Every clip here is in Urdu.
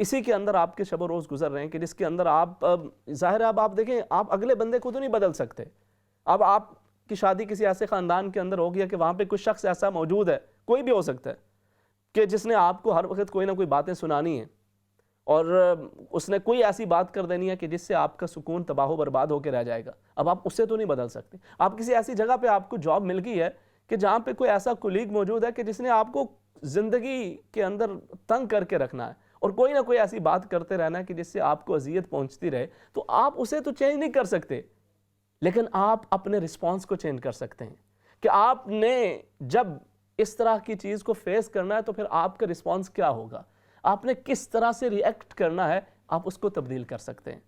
اسی کے اندر آپ کے شب و روز گزر رہے ہیں کہ جس کے اندر آپ ظاہر ہے اب آپ دیکھیں آپ اگلے بندے کو تو نہیں بدل سکتے. اب آپ کی شادی کسی ایسے خاندان کے اندر ہو گیا کہ وہاں پہ کچھ شخص ایسا موجود ہے, کوئی بھی ہو سکتا ہے, کہ جس نے آپ کو ہر وقت کوئی نہ کوئی باتیں سنانی ہیں اور اس نے کوئی ایسی بات کر دینی ہے کہ جس سے آپ کا سکون تباہ و برباد ہو کے رہ جائے گا. اب آپ اسے تو نہیں بدل سکتے. آپ کسی ایسی جگہ پہ آپ کو جاب مل گئی ہے کہ جہاں پہ کوئی ایسا کولیگ موجود ہے کہ جس نے آپ کو زندگی کے اندر تنگ کر کے رکھنا ہے اور کوئی نہ کوئی ایسی بات کرتے رہنا ہے کہ جس سے آپ کو اذیت پہنچتی رہے, تو آپ اسے تو چینج نہیں کر سکتے, لیکن آپ اپنے رسپانس کو چینج کر سکتے ہیں کہ آپ نے جب اس طرح کی چیز کو فیس کرنا ہے تو پھر آپ کا رسپانس کیا ہوگا, آپ نے کس طرح سے ری ایکٹ کرنا ہے, آپ اس کو تبدیل کر سکتے ہیں.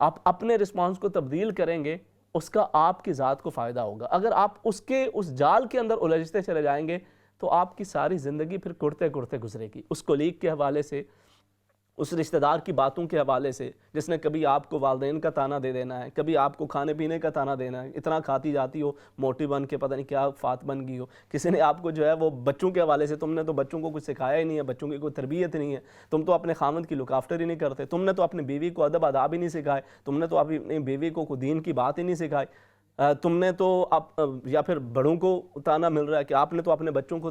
آپ اپنے رسپانس کو تبدیل کریں گے, اس کا آپ کی ذات کو فائدہ ہوگا. اگر آپ اس جال کے اندر الجھتے چلے جائیں گے تو آپ کی ساری زندگی پھر کرتے کرتے گزرے گی. اس کولیگ کے حوالے سے, اس رشتہ دار کی باتوں کے حوالے سے جس نے کبھی آپ کو والدین کا تانا دے دینا ہے, کبھی آپ کو کھانے پینے کا تانا دینا ہے, اتنا کھاتی جاتی ہو موٹی بن کے پتہ نہیں کیا فات بن گئی ہو. کسی نے آپ کو جو ہے وہ بچوں کے حوالے سے, تم نے تو بچوں کو کچھ سکھایا ہی نہیں ہے, بچوں کی کوئی تربیت نہیں ہے, تم تو اپنے خامند کی لک آفٹر ہی نہیں کرتے, تم نے تو اپنی بیوی کو ادب آداب ہی نہیں سکھائے, تم نے تو اپنی بیوی کو دین کی بات ہی نہیں سکھائی, تم نے تو یا پھر بڑوں کو تانا مل رہا ہے کہ آپ نے تو اپنے بچوں کو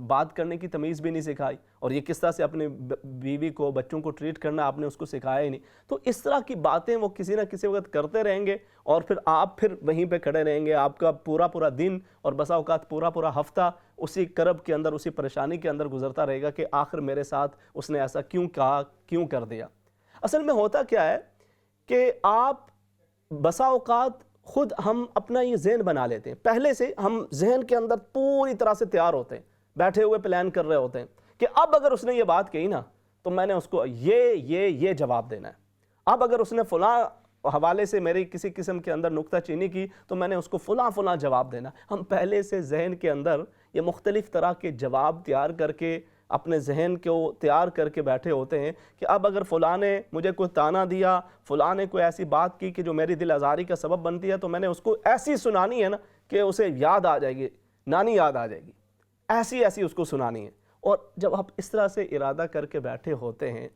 بات کرنے کی تمیز بھی نہیں سکھائی, اور یہ کس طرح سے اپنی بیوی کو بچوں کو ٹریٹ کرنا آپ نے اس کو سکھایا ہی نہیں. تو اس طرح کی باتیں وہ کسی نہ کسی وقت کرتے رہیں گے اور پھر آپ وہیں پہ کھڑے رہیں گے. آپ کا پورا دن اور بسا اوقات پورا ہفتہ اسی کرب کے اندر, اسی پریشانی کے اندر گزرتا رہے گا کہ آخر میرے ساتھ اس نے ایسا کیوں کہا, کیوں کر دیا. اصل میں ہوتا کیا ہے کہ آپ بسا اوقات خود ہم اپنا یہ ذہن بنا لیتے ہیں, پہلے سے ہم ذہن کے اندر پوری طرح سے تیار ہوتے ہیں, بیٹھے ہوئے پلان کر رہے ہوتے ہیں کہ اب اگر اس نے یہ بات کہی نا تو میں نے اس کو یہ جواب دینا ہے, اب اگر اس نے فلاں حوالے سے میری کسی قسم کے اندر نکتہ چینی کی تو میں نے اس کو فلاں جواب دینا. ہم پہلے سے ذہن کے اندر یہ مختلف طرح کے جواب تیار کر کے اپنے ذہن کو تیار کر کے بیٹھے ہوتے ہیں کہ اب اگر فلاں نے مجھے کوئی تانا دیا, فلاں نے کوئی ایسی بات کی کہ جو میری دل آزاری کا سبب بنتی ہے, تو میں نے اس کو ایسی سنانی ہے نا کہ اسے یاد آ جائے گی, نانی یاد آ جائے گی, ایسی اس کو سنانی ہے. اور جب آپ اس طرح سے ارادہ کر کے بیٹھے ہوتے ہیں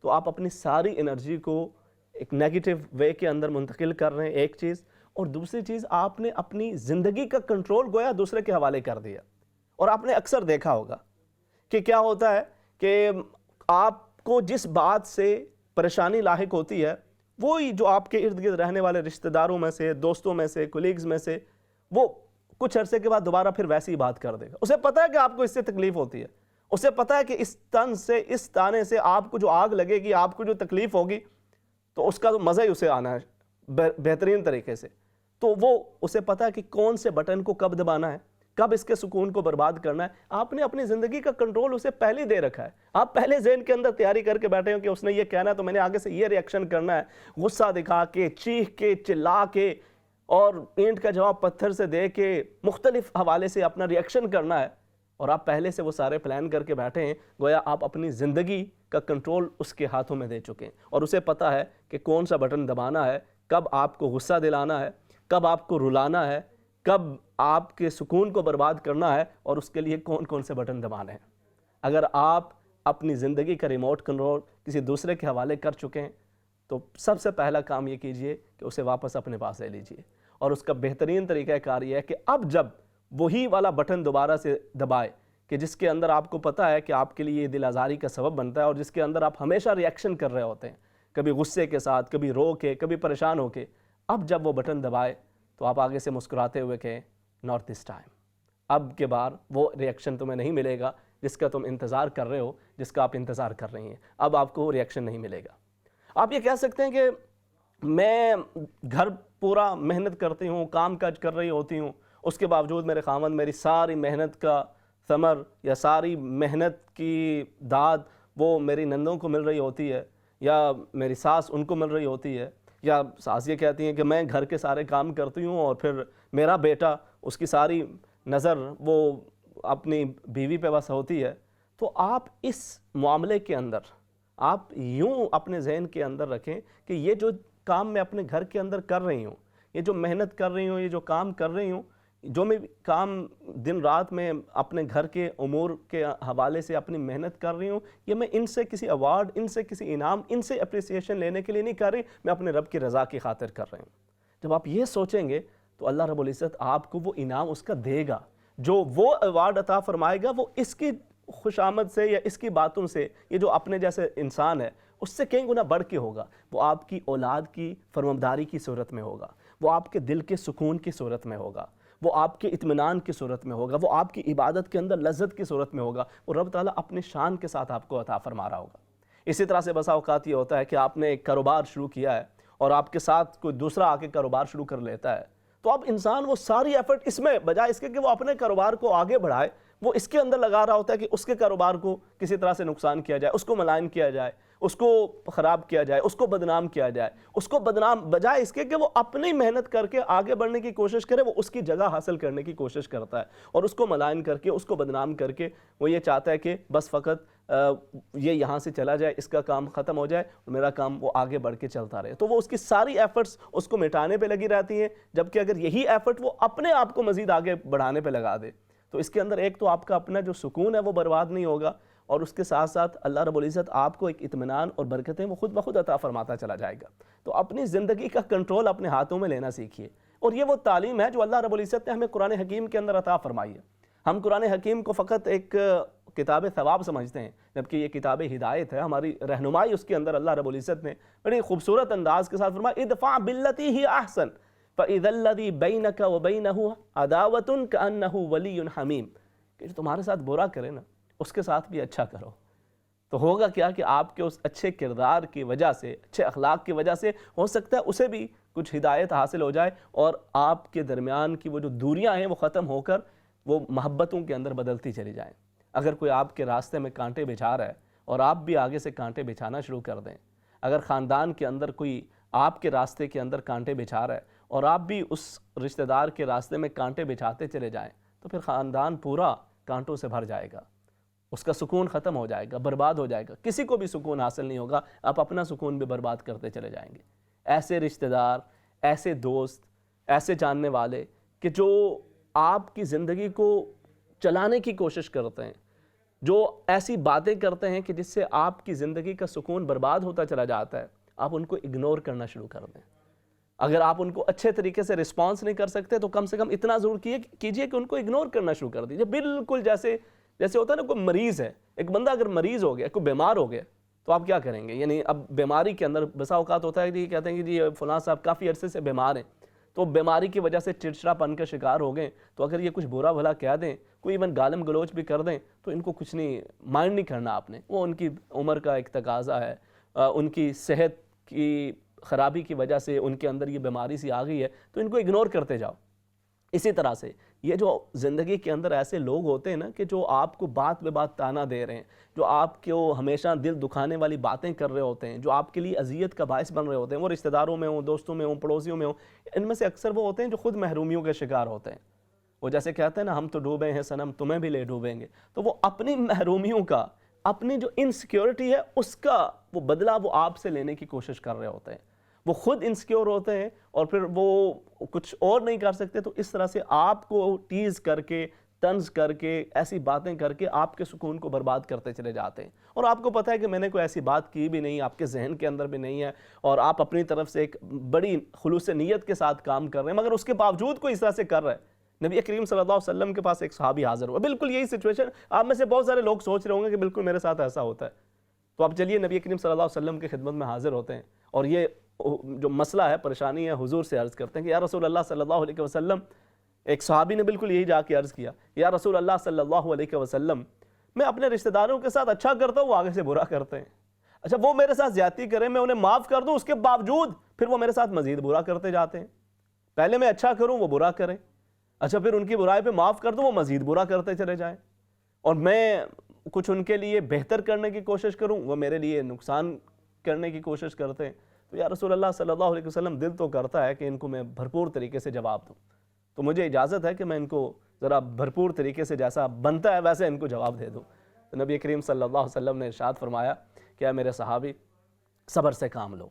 تو آپ اپنی ساری انرجی کو ایک نیگیٹو وے کے اندر منتقل کر رہے ہیں, ایک چیز. اور دوسری چیز, آپ نے اپنی زندگی کا کنٹرول گویا دوسرے کے حوالے کر دیا. اور آپ نے اکثر دیکھا ہوگا کہ کیا ہوتا ہے کہ آپ کو جس بات سے پریشانی لاحق ہوتی ہے وہی جو آپ کے ارد گرد رہنے والے رشتہ داروں میں سے, دوستوں میں سے, کولیگز میں سے, وہ کچھ عرصے کے بعد دوبارہ پھر ویسی بات کر دے گا. اسے پتہ ہے کہ آپ کو اس سے تکلیف ہوتی ہے, اسے پتہ ہے کہ اس تن سے, اس تانے سے آپ کو جو آگ لگے گی, آپ کو جو تکلیف ہوگی, تو اس کا تو مزہ ہی اسے آنا ہے بہترین طریقے سے. تو وہ اسے پتہ ہے کہ کون سے بٹن کو کب دبانا ہے, کب اس کے سکون کو برباد کرنا ہے. آپ نے اپنی زندگی کا کنٹرول اسے پہلے دے رکھا ہے. آپ پہلے ذہن کے اندر تیاری کر کے بیٹھے ہو کہ اس نے یہ کہنا ہے تو میں نے آگے سے یہ ری ایکشن کرنا ہے, غصہ دکھا کے, چیخ کے, چلا کے, اور اینٹ کا جواب پتھر سے دے کے, مختلف حوالے سے اپنا ری ایکشن کرنا ہے. اور آپ پہلے سے وہ سارے پلان کر کے بیٹھے ہیں, گویا آپ اپنی زندگی کا کنٹرول اس کے ہاتھوں میں دے چکے ہیں, اور اسے پتہ ہے کہ کون سا بٹن دبانا ہے, کب آپ کو غصہ دلانا ہے, کب آپ کو رلانا ہے, کب آپ کے سکون کو برباد کرنا ہے, اور اس کے لیے کون سے بٹن دبانے ہیں. اگر آپ اپنی زندگی کا ریموٹ کنٹرول کسی دوسرے کے حوالے کر چکے ہیں تو سب سے پہلا کام یہ کیجئے کہ اسے واپس اپنے پاس لے لیجئے. اور اس کا بہترین طریقہ کار یہ ہے کہ اب جب وہی والا بٹن دوبارہ سے دبائے کہ جس کے اندر آپ کو پتہ ہے کہ آپ کے لیے یہ دل آزاری کا سبب بنتا ہے, اور جس کے اندر آپ ہمیشہ ری ایکشن کر رہے ہوتے ہیں, کبھی غصے کے ساتھ, کبھی رو کے, کبھی پریشان ہو کے, اب جب وہ بٹن دبائے تو آپ آگے سے مسکراتے ہوئے کہیں ناٹ دس ٹائم, اب کے بار وہ ری ایکشن تمہیں نہیں ملے گا جس کا تم انتظار کر رہے ہو, جس کا آپ انتظار کر رہی ہیں. اب آپ کو ری ایکشن نہیں ملے گا. آپ یہ کہہ سکتے ہیں کہ میں گھر پورا محنت کرتی ہوں, کام کاج کر رہی ہوتی ہوں, اس کے باوجود میرے خاوند میری ساری محنت کا ثمر یا ساری محنت کی داد وہ میری نندوں کو مل رہی ہوتی ہے, یا میری ساس ان کو مل رہی ہوتی ہے, یا ساس یہ کہتی ہیں کہ میں گھر کے سارے کام کرتی ہوں اور پھر میرا بیٹا, اس کی ساری نظر وہ اپنی بیوی پہ بس ہوتی ہے. تو آپ اس معاملے کے اندر آپ یوں اپنے ذہن کے اندر رکھیں کہ یہ جو کام میں اپنے گھر کے اندر کر رہی ہوں, یہ جو محنت کر رہی ہوں, یہ جو کام کر رہی ہوں, جو میں کام دن رات میں اپنے گھر کے امور کے حوالے سے اپنی محنت کر رہی ہوں، یہ میں ان سے کسی ایوارڈ، ان سے کسی انعام، ان سے اپریسیشن لینے کے لیے نہیں کر رہی، میں اپنے رب کی رضا کی خاطر کر رہی ہوں۔ جب آپ یہ سوچیں گے تو اللہ رب العزت آپ کو وہ انعام اس کا دے گا، جو وہ ایوارڈ عطا فرمائے گا وہ اس کی خوش آمد سے یا اس کی باتوں سے، یہ جو اپنے جیسے انسان ہے اس سے کئی گنا بڑھ کے ہوگا۔ وہ آپ کی اولاد کی فرمانبرداری کی صورت میں ہوگا، وہ آپ کے دل کے سکون کی صورت میں ہوگا، وہ آپ کے اطمینان کی صورت میں ہوگا، وہ آپ کی عبادت کے اندر لذت کی صورت میں ہوگا، وہ رب تعالیٰ اپنی شان کے ساتھ آپ کو عطا فرما رہا ہوگا۔ اسی طرح سے بسا اوقات یہ ہوتا ہے کہ آپ نے ایک کاروبار شروع کیا ہے اور آپ کے ساتھ کوئی دوسرا آ کے کاروبار شروع کر لیتا ہے، تو اب انسان وہ ساری ایفرٹ اس میں بجائے اس کے کہ وہ اپنے کاروبار کو آگے بڑھائے، وہ اس کے اندر لگا رہا ہوتا ہے کہ اس کے کاروبار کو کسی طرح سے نقصان کیا جائے، اس کو ملائن کیا جائے، اس کو خراب کیا جائے، اس کو بدنام کیا جائے، اس کو بدنام بجائے اس کے کہ وہ اپنی محنت کر کے آگے بڑھنے کی کوشش کرے، وہ اس کی جگہ حاصل کرنے کی کوشش کرتا ہے اور اس کو ملائن کر کے، اس کو بدنام کر کے وہ یہ چاہتا ہے کہ بس فقط یہ یہاں سے چلا جائے، اس کا کام ختم ہو جائے اور میرا کام وہ آگے بڑھ کے چلتا رہے۔ تو وہ اس کی ساری ایفرٹس اس کو مٹانے پہ لگی رہتی ہیں، جبکہ اگر یہی ایفرٹ وہ اپنے آپ کو مزید آگے بڑھانے پہ لگا دے تو اس کے اندر ایک تو آپ کا اپنا جو سکون ہے وہ برباد نہیں ہوگا، اور اس کے ساتھ ساتھ اللہ رب العزت آپ کو ایک اطمینان اور برکتیں وہ خود بخود عطا فرماتا چلا جائے گا۔ تو اپنی زندگی کا کنٹرول اپنے ہاتھوں میں لینا سیکھیے، اور یہ وہ تعلیم ہے جو اللہ رب العزت نے ہمیں قرآن حکیم کے اندر عطا فرمائی ہے۔ ہم قرآن حکیم کو فقط ایک کتاب ثواب سمجھتے ہیں، جبکہ یہ کتاب ہدایت ہے، ہماری رہنمائی اس کے اندر اللہ رب العزت نے بڑی خوبصورت انداز کے ساتھ فرمایا ادفع باللتی ہی احسن فاذا الذی بینک وبینہ عداوۃ کأنہ ولی حمیم، کہ جو تمہارے ساتھ برا کرے نا اس کے ساتھ بھی اچھا کرو، تو ہوگا کیا کہ آپ کے اس اچھے کردار کی وجہ سے، اچھے اخلاق کی وجہ سے ہو سکتا ہے اسے بھی کچھ ہدایت حاصل ہو جائے اور آپ کے درمیان کی وہ جو دوریاں ہیں وہ ختم ہو کر وہ محبتوں کے اندر بدلتی چلی جائیں۔ اگر کوئی آپ کے راستے میں کانٹے بچھا رہا ہے اور آپ بھی آگے سے کانٹے بچھانا شروع کر دیں، اگر خاندان کے اندر کوئی آپ کے راستے کے اندر کانٹے بچھا رہا ہے اور آپ بھی اس رشتہ دار کے راستے میں کانٹے بچھاتے چلے جائیں، تو پھر خاندان پورا کانٹوں سے بھر جائے گا، اس کا سکون ختم ہو جائے گا، برباد ہو جائے گا، کسی کو بھی سکون حاصل نہیں ہوگا، آپ اپنا سکون بھی برباد کرتے چلے جائیں گے۔ ایسے رشتہ دار، ایسے دوست، ایسے جاننے والے کہ جو آپ کی زندگی کو چلانے کی کوشش کرتے ہیں، جو ایسی باتیں کرتے ہیں کہ جس سے آپ کی زندگی کا سکون برباد ہوتا چلا جاتا ہے، آپ ان کو اگنور کرنا شروع کر دیں۔ اگر آپ ان کو اچھے طریقے سے رسپانس نہیں کر سکتے تو کم سے کم اتنا ضرور کیجئے کہ ان کو اگنور کرنا شروع کر دیجئے۔ بالکل جیسے ہوتا ہے نا، کوئی مریض ہے، ایک بندہ اگر مریض ہو گیا، کوئی بیمار ہو گیا تو آپ کیا کریں گے؟ یعنی اب بیماری کے اندر بسا اوقات ہوتا ہے کہ کہتے ہیں کہ جی فلاں صاحب کافی عرصے سے بیمار ہیں، تو بیماری کی وجہ سے چڑچڑا پن کا شکار ہو گئے، تو اگر یہ کچھ برا بھلا کہہ دیں، کوئی ایون گالم گلوچ بھی کر دیں تو ان کو کچھ نہیں مائنڈ نہیں کرنا آپ نے، وہ ان کی عمر کا ایک تقاضا ہے، ان کی صحت کی خرابی کی وجہ سے ان کے اندر یہ بیماری سی آ گئی ہے، تو ان کو اگنور کرتے جاؤ۔ اسی طرح سے یہ جو زندگی کے اندر ایسے لوگ ہوتے ہیں نا کہ جو آپ کو بات بے بات تانا دے رہے ہیں، جو آپ کو ہمیشہ دل دکھانے والی باتیں کر رہے ہوتے ہیں، جو آپ کے لیے اذیت کا باعث بن رہے ہوتے ہیں، وہ رشتہ داروں میں ہوں، دوستوں میں ہوں، پڑوسیوں میں ہوں، ان میں سے اکثر وہ ہوتے ہیں جو خود محرومیوں کے شکار ہوتے ہیں۔ وہ جیسے کہتے ہیں نا، ہم تو ڈوبے ہیں صنم تمہیں بھی لے ڈوبیں گے، تو وہ اپنی محرومیوں کا، اپنی جو انسیکیورٹی ہے اس کا وہ بدلہ وہ آپ سے لینے کی کوشش کر رہے ہوتے ہیں۔ وہ خود انسیکیور ہوتے ہیں اور پھر وہ کچھ اور نہیں کر سکتے، تو اس طرح سے آپ کو ٹیز کر کے، طنز کر کے، ایسی باتیں کر کے آپ کے سکون کو برباد کرتے چلے جاتے ہیں۔ اور آپ کو پتہ ہے کہ میں نے کوئی ایسی بات کی بھی نہیں، آپ کے ذہن کے اندر بھی نہیں ہے، اور آپ اپنی طرف سے ایک بڑی خلوص نیت کے ساتھ کام کر رہے ہیں، مگر اس کے باوجود کوئی اس طرح سے کر رہا ہے۔ نبی کریم صلی اللہ علیہ وسلم کے پاس ایک صحابی حاضر ہوا، بالکل یہی سچویشن، آپ میں سے بہت سارے لوگ سوچ رہے ہوں گے کہ بالکل میرے ساتھ ایسا ہوتا ہے۔ تو آپ چلیے نبی کریم صلی اللہ علیہ وسلم کی خدمت میں حاضر ہوتے ہیں اور یہ جو مسئلہ ہے، پریشانی ہے، حضور سے عرض کرتے ہیں کہ یا رسول اللہ صلی اللہ علیہ وسلم، ایک صحابی نے بالکل یہی جا کے عرض کیا، یا رسول اللہ صلی اللہ علیہ وسلم، میں اپنے رشتہ داروں کے ساتھ اچھا کرتا ہوں، وہ آگے سے برا کرتے ہیں۔ اچھا وہ میرے ساتھ زیادتی کریں، میں انہیں معاف کر دوں، اس کے باوجود پھر وہ میرے ساتھ مزید برا کرتے جاتے ہیں۔ پہلے میں اچھا کروں، وہ برا کریں، اچھا پھر ان کی برائی پہ معاف کر دوں، وہ مزید برا کرتے چلے جائیں، اور میں کچھ ان کے لیے بہتر کرنے کی کوشش کروں، وہ میرے لیے نقصان کرنے کی کوشش کرتے ہیں۔ تو یا رسول اللہ صلی اللہ علیہ وسلم، دل تو کرتا ہے کہ ان کو میں بھرپور طریقے سے جواب دوں، تو مجھے اجازت ہے کہ میں ان کو ذرا بھرپور طریقے سے جیسا بنتا ہے ویسے ان کو جواب دے دوں۔ تو نبی کریم صلی اللہ علیہ وسلم نے ارشاد فرمایا کہ اے میرے صحابی، صبر سے کام لو،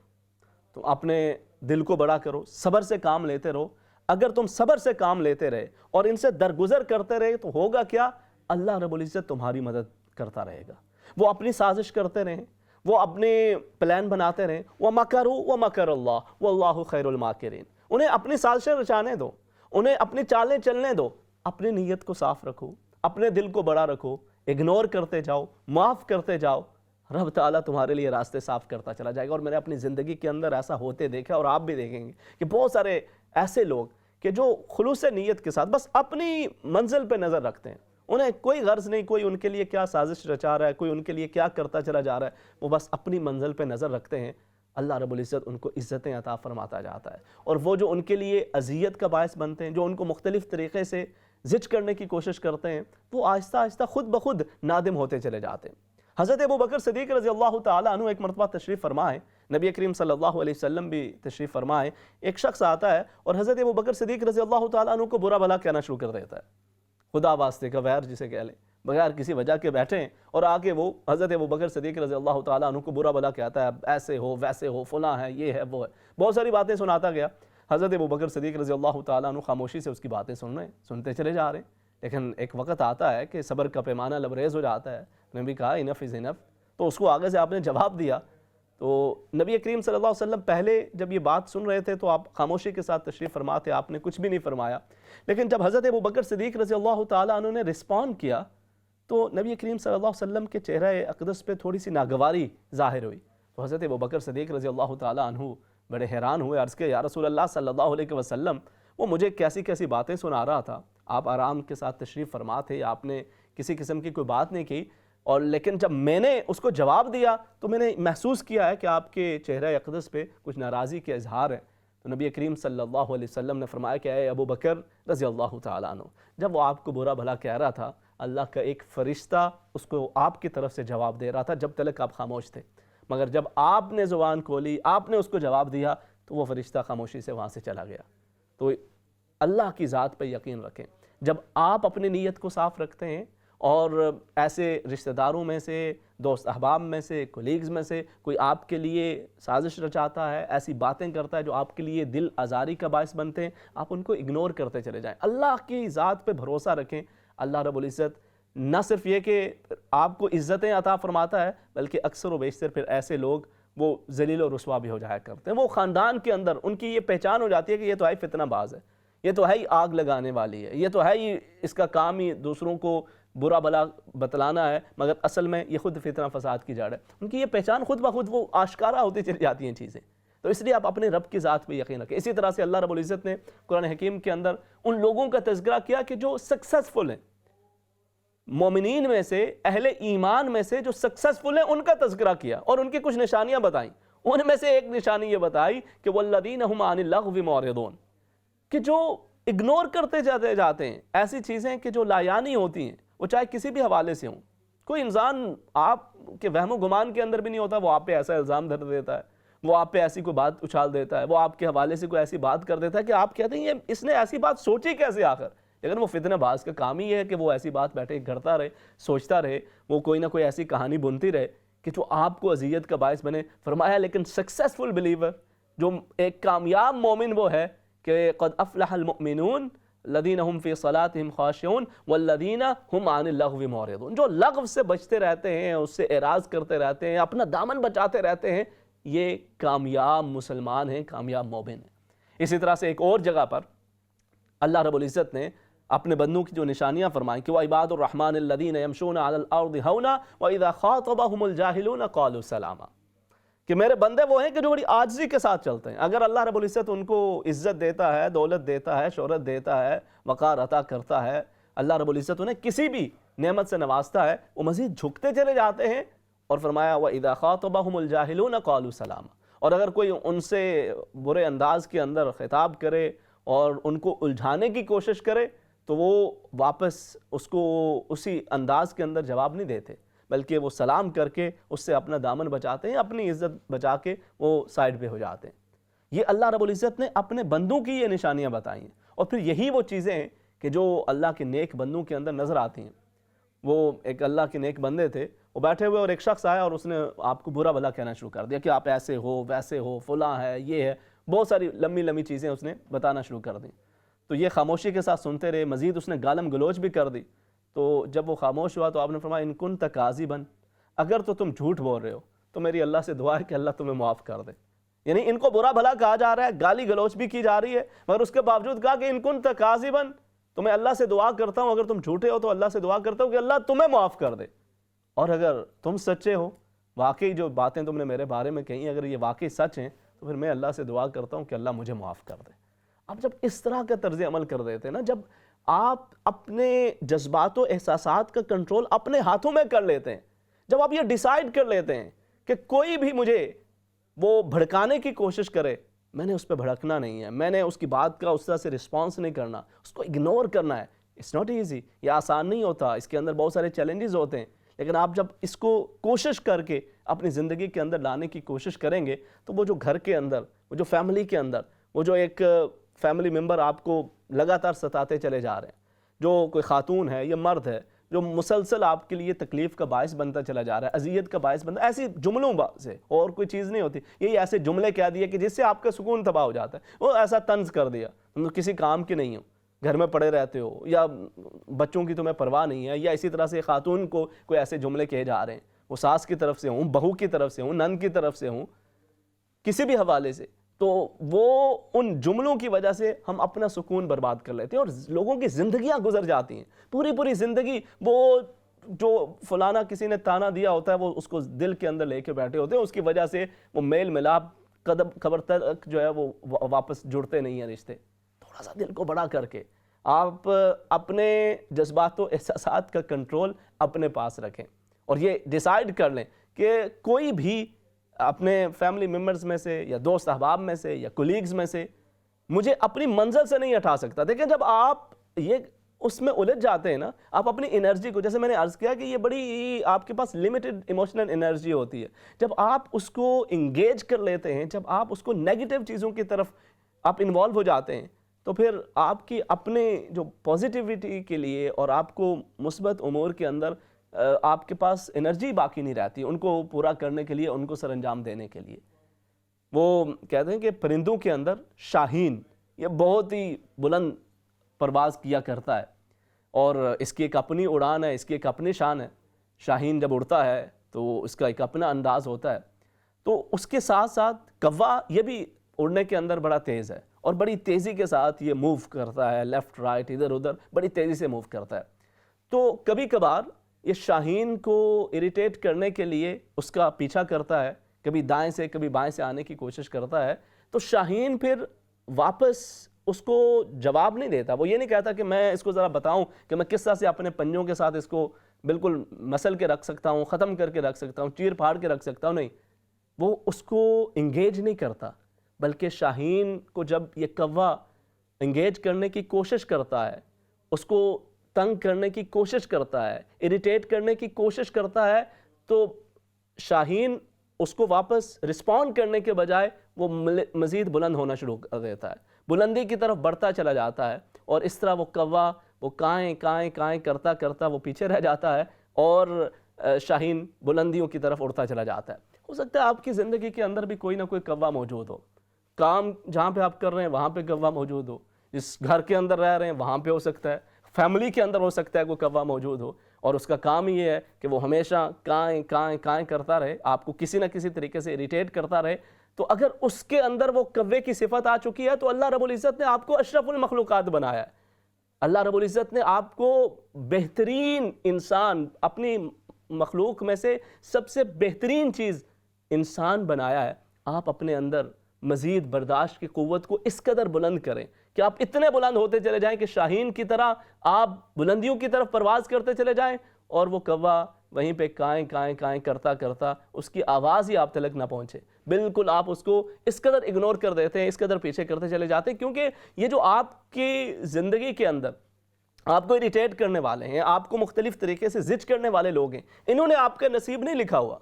تم اپنے دل کو بڑا کرو، صبر سے کام لیتے رہو، اگر تم صبر سے کام لیتے رہے اور ان سے درگزر کرتے رہے تو ہوگا کیا؟ اللہ رب العزت تمہاری مدد کرتا رہے گا۔ وہ اپنی سازش کرتے رہیں، وہ اپنے پلان بناتے رہیں، وَمَكَرُوا وَمَكَرَ اللَّهُ وَاللَّهُ خَيْرُ الْمَاكِرِينَ۔ انہیں اپنی سازشیں رچانے دو، انہیں اپنی چالیں چلنے دو، اپنی نیت کو صاف رکھو، اپنے دل کو بڑا رکھو، اگنور کرتے جاؤ، معاف کرتے جاؤ، رب تعالیٰ تمہارے لیے راستے صاف کرتا چلا جائے گا۔ اور میں نے اپنی زندگی کے اندر ایسا ہوتے دیکھا، اور آپ بھی دیکھیں گے کہ بہت سارے ایسے لوگ کہ جو خلوص نیت کے ساتھ بس اپنی منزل پہ نظر رکھتے ہیں، انہیں کوئی غرض نہیں، کوئی ان کے لیے کیا سازش رچا رہا ہے، کوئی ان کے لیے کیا کرتا چلا جا رہا ہے، وہ بس اپنی منزل پہ نظر رکھتے ہیں، اللہ رب العزت ان کو عزتیں عطا فرماتا جاتا ہے۔ اور وہ جو ان کے لیے اذیت کا باعث بنتے ہیں، جو ان کو مختلف طریقے سے زج کرنے کی کوشش کرتے ہیں، وہ آہستہ آہستہ خود بخود نادم ہوتے چلے جاتے ہیں۔ حضرت ابوبکر صدیق رضی اللہ تعالیٰ عنہ ایک مرتبہ تشریف فرمائے، نبی کریم صلی اللہ علیہ وسلم بھی تشریف فرمائے، ایک شخص آتا ہے اور حضرت ابوبکر صدیق رضی اللہ تعالیٰ عنہ کو برا بھلا کہنا شروع کر دیتا ہے، خدا واسطے کا ویر جسے کہہ لیں، بغیر کسی وجہ کے بیٹھے ہیں اور آگے وہ حضرت ابوبکر صدیق رضی اللہ تعالیٰ عنہ کو برا بھلا کہتا ہے، ایسے ہو ویسے ہو، فلاں ہے، یہ ہے وہ ہے، بہت ساری باتیں سناتا گیا۔ حضرت ابوبکر صدیق رضی اللہ تعالیٰ عنہ خاموشی سے اس کی باتیں سنتے چلے جا رہے ہیں، لیکن ایک وقت آتا ہے کہ صبر کا پیمانہ لبریز ہو جاتا ہے۔ نبی کہا انف از انف، تو اس کو آگے سے آپ نے جواب دیا۔ تو نبی کریم صلی اللہ علیہ وسلم پہلے جب یہ بات سن رہے تھے تو آپ خاموشی کے ساتھ تشریف فرما تھے، آپ نے کچھ بھی نہیں فرمایا، لیکن جب حضرت ابوبکر صدیق رضی اللہ تعالیٰ عنہ نے رسپونڈ کیا تو نبی کریم صلی اللہ علیہ وسلم کے چہرہ اقدس پہ تھوڑی سی ناگواری ظاہر ہوئی۔ تو حضرت ابوبکر صدیق رضی اللہ تعالیٰ عنہ بڑے حیران ہوئے، عرض کہ یا رسول اللہ صلی اللہ علیہ وسلم، وہ مجھے کیسی کیسی باتیں سنا رہا تھا، آپ آرام کے ساتھ تشریف فرما تھے، آپ نے کسی قسم کی کوئی بات نہیں کی، اور لیکن جب میں نے اس کو جواب دیا تو میں نے محسوس کیا ہے کہ آپ کے چہرہ اقدس پہ کچھ ناراضی کے اظہار ہے۔ تو نبی کریم صلی اللہ علیہ وسلم نے فرمایا کہ اے ابو بکر رضی اللہ تعالیٰ عنہ، جب وہ آپ کو برا بھلا کہہ رہا تھا، اللہ کا ایک فرشتہ اس کو آپ کی طرف سے جواب دے رہا تھا جب تک آپ خاموش تھے، مگر جب آپ نے زبان کھولی، آپ نے اس کو جواب دیا تو وہ فرشتہ خاموشی سے وہاں سے چلا گیا۔ تو اللہ کی ذات پہ یقین رکھیں، جب آپ اپنی نیت کو صاف رکھتے ہیں اور ایسے رشتہ داروں میں سے، دوست احباب میں سے، کولیگز میں سے کوئی آپ کے لیے سازش رچاتا ہے، ایسی باتیں کرتا ہے جو آپ کے لیے دل آزاری کا باعث بنتے ہیں، آپ ان کو اگنور کرتے چلے جائیں، اللہ کی ذات پہ بھروسہ رکھیں۔ اللہ رب العزت نہ صرف یہ کہ آپ کو عزتیں عطا فرماتا ہے، بلکہ اکثر و بیشتر پھر ایسے لوگ وہ ذلیل و رسوا بھی ہو جایا کرتے ہیں، وہ خاندان کے اندر ان کی یہ پہچان ہو جاتی ہے کہ یہ تو ہے فتنہ باز ہے، یہ تو ہے ہی آگ لگانے والی ہے، یہ تو ہے ہی اس کا کام ہی دوسروں کو برا بھلا بتلانا ہے، مگر اصل میں یہ خود فتنہ فساد کی جڑ ہے۔ ان کی یہ پہچان خود بخود وہ آشکارا ہوتی چلی جاتی ہیں چیزیں، تو اس لیے آپ اپنے رب کی ذات پہ یقین رکھیں۔ اسی طرح سے اللہ رب العزت نے قرآن حکیم کے اندر ان لوگوں کا تذکرہ کیا کہ جو سکسیسفل ہیں، مومنین میں سے، اہل ایمان میں سے جو سکسیسفل ہیں، ان کا تذکرہ کیا اور ان کی کچھ نشانیاں بتائیں۔ ان میں سے ایک نشانی یہ بتائی کہ والذین هم عن اللغو معرضون، کہ جو اگنور کرتے جاتے ہیں ایسی چیزیں کہ جو لایانی ہوتی ہیں، وہ چاہے کسی بھی حوالے سے ہوں۔ کوئی انسان آپ کے وہم و گمان کے اندر بھی نہیں ہوتا، وہ آپ پہ ایسا الزام دھر دیتا ہے، وہ آپ پہ ایسی کوئی بات اچھال دیتا ہے، وہ آپ کے حوالے سے کوئی ایسی بات کر دیتا ہے کہ آپ کہتے ہیں یہ اس نے ایسی بات سوچی کیسے آخر، لیکن وہ فتنہ باز کا کام ہی ہے کہ وہ ایسی بات بیٹھے گھڑتا رہے، سوچتا رہے، وہ کوئی نہ کوئی ایسی کہانی بنتی رہے کہ جو آپ کو اذیت کا باعث بنے۔ فرمایا لیکن سکسیسفل بلیور، جو ایک کامیاب مومن وہ ہے کہ قد افلح المؤمنون الذین هم فی صلاتهم خاشعون والذین هم عن اللغو معرضون، جو لغو سے بچتے رہتے ہیں، اس سے اعراض کرتے رہتے ہیں، اپنا دامن بچاتے رہتے ہیں، یہ کامیاب مسلمان ہیں، کامیاب مومن ہیں۔ اسی طرح سے ایک اور جگہ پر اللہ رب العزت نے اپنے بندوں کی جو نشانیاں فرمائیں کہ وَعِبَادُ الرَّحْمَنِ الَّذِينَ يَمْشُونَ عَلَى الْأَرْضِ هَوْنًا وَإِذَا خَاطَبَهُمُ الْجَاهِلُونَ قَالُوا سَلَامًا، کہ میرے بندے وہ ہیں کہ جو بڑی عاجزی کے ساتھ چلتے ہیں۔ اگر اللہ رب العزت ان کو عزت دیتا ہے، دولت دیتا ہے، شہرت دیتا ہے، وقار عطا کرتا ہے، اللہ رب العزت انہیں کسی بھی نعمت سے نوازتا ہے، وہ مزید جھکتے چلے جاتے ہیں، اور فرمایا وَإِذَا خَاطَبَهُمُ الْجَاهِلُونَ قَالُوا سَلَامًا، اور اگر کوئی ان سے برے انداز کے اندر خطاب کرے اور ان کو الجھانے کی کوشش کرے تو وہ واپس اس کو اسی انداز کے اندر جواب نہیں دیتے، بلکہ وہ سلام کر کے اس سے اپنا دامن بچاتے ہیں، اپنی عزت بچا کے وہ سائڈ پہ ہو جاتے ہیں۔ یہ اللہ رب العزت نے اپنے بندوں کی یہ نشانیاں بتائی ہیں، اور پھر یہی وہ چیزیں ہیں کہ جو اللہ کے نیک بندوں کے اندر نظر آتی ہیں۔ وہ ایک اللہ کے نیک بندے تھے، وہ بیٹھے ہوئے اور ایک شخص آیا اور اس نے آپ کو برا بھلا کہنا شروع کر دیا کہ آپ ایسے ہو، ویسے ہو، فلاں ہے، یہ ہے، بہت ساری لمبی لمبی چیزیں اس نے بتانا شروع کر دیں۔ تو یہ خاموشی کے ساتھ سنتے رہے، مزید اس نے گالم گلوچ بھی کر دی. تو جب وہ خاموش ہوا تو آپ نے فرمایا ان کنت کاذبا، اگر تو تم جھوٹ بول رہے ہو تو میری اللہ سے دعا ہے کہ اللہ تمہیں معاف کر دے. یعنی ان کو برا بھلا کہا جا رہا ہے، گالی گلوچ بھی کی جا رہی ہے، مگر اس کے باوجود کہا کہ ان کنت کاذبا، تو میں اللہ سے دعا کرتا ہوں اگر تم جھوٹے ہو تو اللہ سے دعا کرتا ہوں کہ اللہ تمہیں معاف کر دے، اور اگر تم سچے ہو، واقعی جو باتیں تم نے میرے بارے میں کہیں اگر یہ واقعی سچ ہیں تو پھر میں اللہ سے دعا کرتا ہوں کہ اللہ مجھے معاف کر دے. اب جب اس طرح کا طرز عمل کر دیتے ہیں نا، جب آپ اپنے جذبات و احساسات کا کنٹرول اپنے ہاتھوں میں کر لیتے ہیں، جب آپ یہ ڈیسائیڈ کر لیتے ہیں کہ کوئی بھی مجھے وہ بھڑکانے کی کوشش کرے، میں نے اس پہ بھڑکنا نہیں ہے، میں نے اس کی بات کا اس طرح سے رسپانس نہیں کرنا، اس کو اگنور کرنا ہے. اٹس ناٹ ایزی، یہ آسان نہیں ہوتا، اس کے اندر بہت سارے چیلنجز ہوتے ہیں، لیکن آپ جب اس کو کوشش کر کے اپنی زندگی کے اندر لانے کی کوشش کریں گے تو وہ جو گھر کے اندر، وہ جو فیملی کے اندر، وہ جو ایک فیملی ممبر آپ کو لگاتار ستاتے چلے جا رہے ہیں، جو کوئی خاتون ہے یا مرد ہے جو مسلسل آپ کے لیے تکلیف کا باعث بنتا چلا جا رہا ہے، اذیت کا باعث بنتا ہے، ایسی جملوں سے اور کوئی چیز نہیں ہوتی، یہی ایسے جملے کہہ دیے کہ جس سے آپ کا سکون تباہ ہو جاتا ہے. وہ ایسا طنز کر دیا، تم کسی کام کے نہیں ہو، گھر میں پڑے رہتے ہو، یا بچوں کی تمہیں پرواہ نہیں ہے، یا اسی طرح سے خاتون کو کوئی ایسے جملے کہے جا رہے ہیں، وہ ساس کی طرف سے ہوں، بہو کی طرف سے ہوں، نند کی طرف سے ہوں، کسی بھی حوالے سے، تو وہ ان جملوں کی وجہ سے ہم اپنا سکون برباد کر لیتے ہیں اور لوگوں کی زندگیاں گزر جاتی ہیں، پوری زندگی وہ جو فلانا کسی نے تانا دیا ہوتا ہے وہ اس کو دل کے اندر لے کے بیٹھے ہوتے ہیں، اس کی وجہ سے وہ میل ملاپ خبر تک جو ہے وہ واپس جڑتے نہیں ہیں رشتے. تھوڑا سا دل کو بڑا کر کے آپ اپنے جذبات و احساسات کا کنٹرول اپنے پاس رکھیں اور یہ ڈیسائیڈ کر لیں کہ کوئی بھی اپنے فیملی ممبرز میں سے یا دوست احباب میں سے یا کولیگز میں سے مجھے اپنی منزل سے نہیں ہٹا سکتا. دیکھیں جب آپ یہ اس میں الجھ جاتے ہیں نا، آپ اپنی انرجی کو، جیسے میں نے عرض کیا کہ یہ بڑی آپ کے پاس لمیٹڈ ایموشنل انرجی ہوتی ہے، جب آپ اس کو انگیج کر لیتے ہیں، جب آپ اس کو نیگیٹو چیزوں کی طرف آپ انوالو ہو جاتے ہیں، تو پھر آپ کی اپنے جو پازیٹیوٹی کے لیے اور آپ کو مثبت امور کے اندر آپ کے پاس انرجی باقی نہیں رہتی ان کو پورا کرنے کے لیے، ان کو سر انجام دینے کے لیے. وہ کہتے ہیں کہ پرندوں کے اندر شاہین یہ بہت ہی بلند پرواز کیا کرتا ہے اور اس کی ایک اپنی اڑان ہے، اس کی ایک اپنی شان ہے. شاہین جب اڑتا ہے تو اس کا ایک اپنا انداز ہوتا ہے. تو اس کے ساتھ ساتھ کوا یہ بھی اڑنے کے اندر بڑا تیز ہے اور بڑی تیزی کے ساتھ یہ موو کرتا ہے، لیفٹ رائٹ ادھر ادھر بڑی تیزی سے موو کرتا ہے. تو کبھی کبھار یہ شاہین کو اریٹیٹ کرنے کے لیے اس کا پیچھا کرتا ہے، کبھی دائیں سے کبھی بائیں سے آنے کی کوشش کرتا ہے. تو شاہین پھر واپس اس کو جواب نہیں دیتا، وہ یہ نہیں کہتا کہ میں اس کو ذرا بتاؤں کہ میں کس طرح سے اپنے پنجوں کے ساتھ اس کو بالکل مسل کے رکھ سکتا ہوں، ختم کر کے رکھ سکتا ہوں، چیر پھاڑ کے رکھ سکتا ہوں. نہیں، وہ اس کو انگیج نہیں کرتا، بلکہ شاہین کو جب یہ کوا انگیج کرنے کی کوشش کرتا ہے، اس کو تنگ کرنے کی کوشش کرتا ہے، اریٹیٹ کرنے کی کوشش کرتا ہے، تو شاہین اس کو واپس رسپونڈ کرنے کے بجائے وہ مزید بلند ہونا شروع کر دیتا ہے، بلندی کی طرف بڑھتا چلا جاتا ہے. اور اس طرح وہ کوا وہ کائیں کائیں کائیں کرتا کرتا وہ پیچھے رہ جاتا ہے اور شاہین بلندیوں کی طرف اڑتا چلا جاتا ہے. ہو سکتا ہے آپ کی زندگی کے اندر بھی کوئی نہ کوئی کوا موجود ہو، کام جہاں پہ آپ کر رہے ہیں وہاں پہ کوا موجود ہو، جس گھر کے اندر رہ رہے ہیں وہاں پہ ہو سکتا ہے، فیملی کے اندر ہو سکتا ہے کوئی کوا موجود ہو اور اس کا کام یہ ہے کہ وہ ہمیشہ کائیں کائیں کائیں کرتا رہے، آپ کو کسی نہ کسی طریقے سے اریٹیٹ کرتا رہے. تو اگر اس کے اندر وہ کوے کی صفت آ چکی ہے تو اللہ رب العزت نے آپ کو اشرف المخلوقات بنایا ہے. اللہ رب العزت نے آپ کو بہترین انسان، اپنی مخلوق میں سے سب سے بہترین چیز انسان بنایا ہے. آپ اپنے اندر مزید برداشت کی قوت کو اس قدر بلند کریں کہ آپ اتنے بلند ہوتے چلے جائیں کہ شاہین کی طرح آپ بلندیوں کی طرف پرواز کرتے چلے جائیں اور وہ کوا وہیں پہ کائیں کائیں کائیں کرتا کرتا اس کی آواز ہی آپ تلک نہ پہنچے. بالکل آپ اس کو اس قدر اگنور کر دیتے ہیں، اس قدر پیچھے کرتے چلے جاتے ہیں، کیونکہ یہ جو آپ کی زندگی کے اندر آپ کو اریٹیٹ کرنے والے ہیں، آپ کو مختلف طریقے سے زج کرنے والے لوگ ہیں، انہوں نے آپ کا نصیب نہیں لکھا ہوا.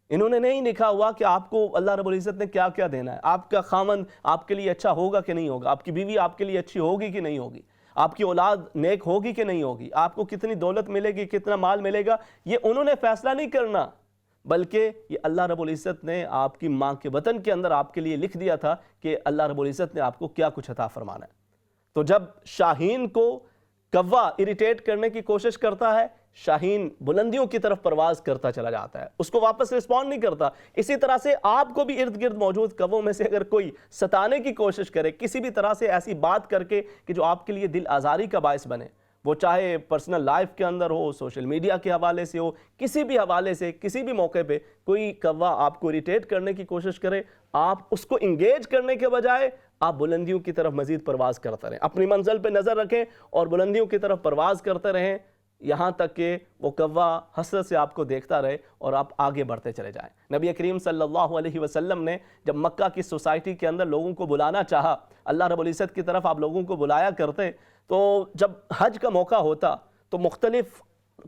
انہوں نے نہیں لکھا ہوا کہ آپ کو اللہ رب العزت نے کیا کیا دینا ہے، آپ کا خاوند آپ کے لیے اچھا ہوگا کہ نہیں ہوگا، آپ کی بیوی آپ کے لیے اچھی ہوگی کہ نہیں ہوگی، آپ کی اولاد نیک ہوگی کہ نہیں ہوگی، آپ کو کتنی دولت ملے گی، کتنا مال ملے گا. یہ انہوں نے فیصلہ نہیں کرنا، بلکہ یہ اللہ رب العزت نے آپ کی ماں کے بطن کے اندر آپ کے لیے لکھ دیا تھا کہ اللہ رب العزت نے آپ کو کیا کچھ عطا فرمانا ہے. تو جب شاہین کو کوا اریٹیٹ کرنے کی کوشش کرتا ہے، شاہین بلندیوں کی طرف پرواز کرتا چلا جاتا ہے، اس کو واپس رسپونڈ نہیں کرتا۔ اسی طرح سے آپ کو بھی ارد گرد موجود کووں میں سے اگر کوئی ستانے کی کوشش کرے، کسی بھی طرح سے ایسی بات کر کے کہ جو آپ کے لیے دل آزاری کا باعث بنے، وہ چاہے پرسنل لائف کے اندر ہو، سوشل میڈیا کے حوالے سے ہو، کسی بھی حوالے سے، کسی بھی موقع پہ کوئی کوا آپ کو اریٹیٹ کرنے کی کوشش کرے، آپ اس کو انگیج کرنے کے بجائے آپ بلندیوں کی طرف مزید پرواز کرتے رہیں، اپنی منزل پہ نظر رکھیں اور بلندیوں کی طرف پرواز کرتے رہیں، یہاں تک کہ وہ کوا حسرت سے آپ کو دیکھتا رہے اور آپ آگے بڑھتے چلے جائیں۔ نبی کریم صلی اللہ علیہ وسلم نے جب مکہ کی سوسائٹی کے اندر لوگوں کو بلانا چاہا، اللہ رب العزت کی طرف آپ لوگوں کو بلایا کرتے، تو جب حج کا موقع ہوتا تو مختلف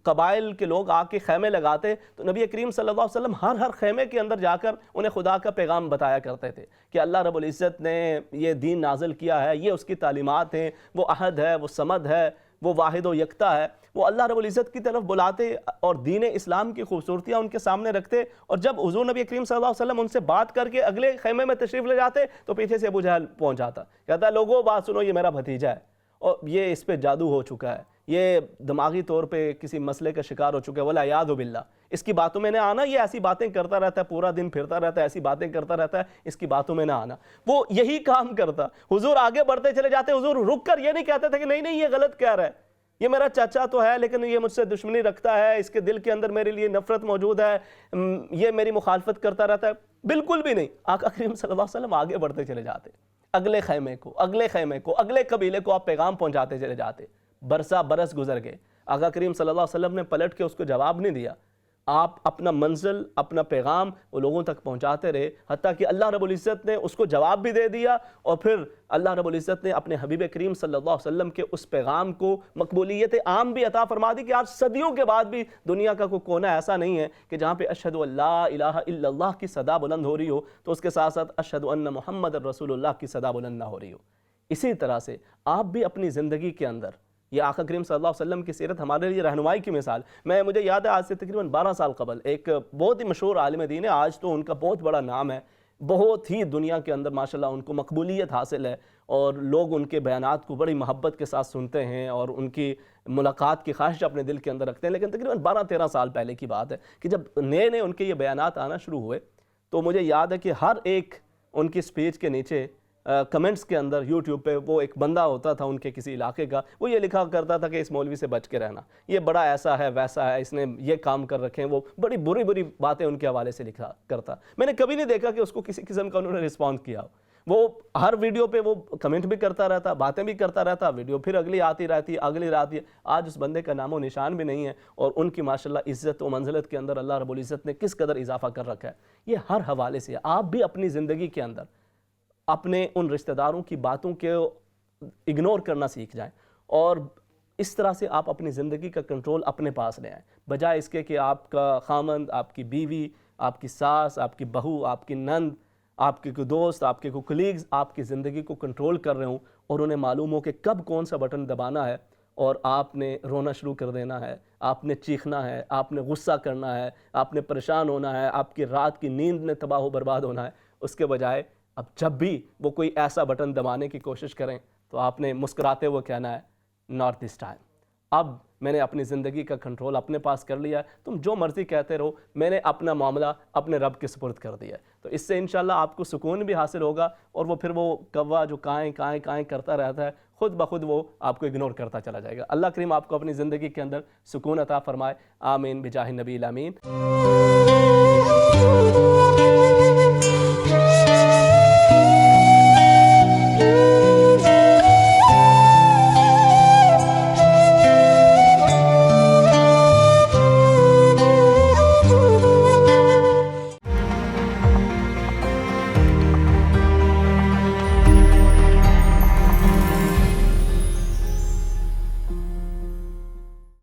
قبائل کے لوگ آ کے خیمے لگاتے، تو نبی کریم صلی اللہ علیہ وسلم ہر خیمے کے اندر جا کر انہیں خدا کا پیغام بتایا کرتے تھے کہ اللہ رب العزت نے یہ دین نازل کیا ہے، یہ اس کی تعلیمات ہیں، وہ احد ہے، وہ صمد ہے، وہ واحد و یکتا ہے۔ وہ اللہ رب العزت کی طرف بلاتے اور دین اسلام کی خوبصورتیاں ان کے سامنے رکھتے، اور جب حضور نبی کریم صلی اللہ علیہ وسلم ان سے بات کر کے اگلے خیمے میں تشریف لے جاتے تو پیچھے سے ابو جہل پہنچ جاتا، کہتا ہے لوگوں بات سنو، یہ میرا بھتیجا ہے اور یہ اس پہ جادو ہو چکا ہے، یہ دماغی طور پہ کسی مسئلے کا شکار ہو چکا ہے، والعیاذ باللہ، اس کی باتوں میں نہ آنا، یہ ایسی باتیں کرتا رہتا ہے، پورا دن پھرتا رہتا ہے، ایسی باتیں کرتا رہتا ہے، اس کی باتوں میں نہ آنا۔ وہ یہی کام کرتا، حضور آگے بڑھتے چلے جاتے، حضور رک کر یہ نہیں کہتے تھے کہ نہیں یہ غلط کہہ رہا ہے، یہ میرا چاچا تو ہے لیکن یہ مجھ سے دشمنی رکھتا ہے، اس کے دل کے اندر میرے لیے نفرت موجود ہے، یہ میری مخالفت کرتا رہتا ہے، بالکل بھی نہیں۔ آقا کریم صلی اللہ علیہ وسلم آگے بڑھتے چلے جاتے، اگلے خیمے کو، اگلے قبیلے کو آپ پیغام پہنچاتے چلے جاتے۔ برس گزر گئے، آقا کریم صلی اللہ علیہ وسلم نے پلٹ کے اس کو جواب نہیں دیا، آپ اپنا منزل، اپنا پیغام وہ لوگوں تک پہنچاتے رہے، حتیٰ کہ اللہ رب العزت نے اس کو جواب بھی دے دیا، اور پھر اللہ رب العزت نے اپنے حبیب کریم صلی اللہ علیہ وسلم کے اس پیغام کو مقبولیت عام بھی عطا فرما دی کہ آج صدیوں کے بعد بھی دنیا کا کوئی کونا ایسا نہیں ہے کہ جہاں پہ اشہد ان لا الہ الا اللہ کی صدا بلند ہو رہی ہو تو اس کے ساتھ ساتھ اشہد ان محمد رسول اللہ کی صدا بلند نہ ہو رہی ہو۔ اسی طرح سے آپ بھی اپنی زندگی کے اندر، یہ آقا کریم صلی اللہ علیہ وسلم کی سیرت ہمارے لیے رہنمائی کی مثال، مجھے یاد ہے آج سے تقریباً 12 سال قبل ایک بہت ہی مشہور عالم دین ہے، آج تو ان کا بہت بڑا نام ہے، بہت ہی دنیا کے اندر ماشاءاللہ ان کو مقبولیت حاصل ہے، اور لوگ ان کے بیانات کو بڑی محبت کے ساتھ سنتے ہیں اور ان کی ملاقات کی خواہش اپنے دل کے اندر رکھتے ہیں۔ لیکن تقریباً 12-13 سال پہلے کی بات ہے کہ جب نئے ان کے یہ بیانات آنا شروع ہوئے تو مجھے یاد ہے کہ ہر ایک ان کی سپیچ کے نیچے کمنٹس کے اندر یوٹیوب پہ وہ ایک بندہ ہوتا تھا ان کے کسی علاقے کا، وہ یہ لکھا کرتا تھا کہ اس مولوی سے بچ کے رہنا، یہ بڑا ایسا ہے ویسا ہے، اس نے یہ کام کر رکھے ہیں، وہ بڑی بری باتیں ان کے حوالے سے لکھا کرتا۔ میں نے کبھی نہیں دیکھا کہ اس کو کسی قسم کا انہوں نے رسپانس کیا، وہ ہر ویڈیو پہ وہ کمنٹ بھی کرتا رہتا، باتیں بھی کرتا رہتا، ویڈیو پھر اگلی آتی رہتی، اگلی رہتی۔ آج اس بندے کا نام و نشان بھی نہیں ہے، اور ان کی ماشاءاللہ عزت و منزلت کے اندر اللہ رب العزت نے کس قدر اضافہ کر رکھا ہے، یہ ہر حوالے سے۔ آپ بھی اپنی زندگی کے اندر اپنے ان رشتہ داروں کی باتوں کے اگنور کرنا سیکھ جائیں، اور اس طرح سے آپ اپنی زندگی کا کنٹرول اپنے پاس لے آئیں، بجائے اس کے کہ آپ کا خامند، آپ کی بیوی، آپ کی ساس، آپ کی بہو، آپ کی نند، آپ کے کوئی دوست، آپ کے کوئی کلیگز آپ کی زندگی کو کنٹرول کر رہے ہوں، اور انہیں معلوم ہو کہ کب کون سا بٹن دبانا ہے، اور آپ نے رونا شروع کر دینا ہے، آپ نے چیخنا ہے، آپ نے غصہ کرنا ہے، آپ نے پریشان ہونا ہے، آپ کی رات کی نیند نے تباہ و برباد ہونا ہے۔ اس کے بجائے اب جب بھی وہ کوئی ایسا بٹن دبانے کی کوشش کریں تو آپ نے مسکراتے ہوئے کہنا ہے ناٹ دس ٹائم، اب میں نے اپنی زندگی کا کنٹرول اپنے پاس کر لیا ہے، تم جو مرضی کہتے رہو، میں نے اپنا معاملہ اپنے رب کے سپرد کر دیا ہے۔ تو اس سے انشاءاللہ آپ کو سکون بھی حاصل ہوگا، اور وہ پھر وہ کوا جو کائیں کرتا رہتا ہے خود بخود وہ آپ کو اگنور کرتا چلا جائے گا۔ اللہ کریم آپ کو اپنی زندگی کے اندر سکون عطا فرمائے، آمین بجاہ النبی الامین۔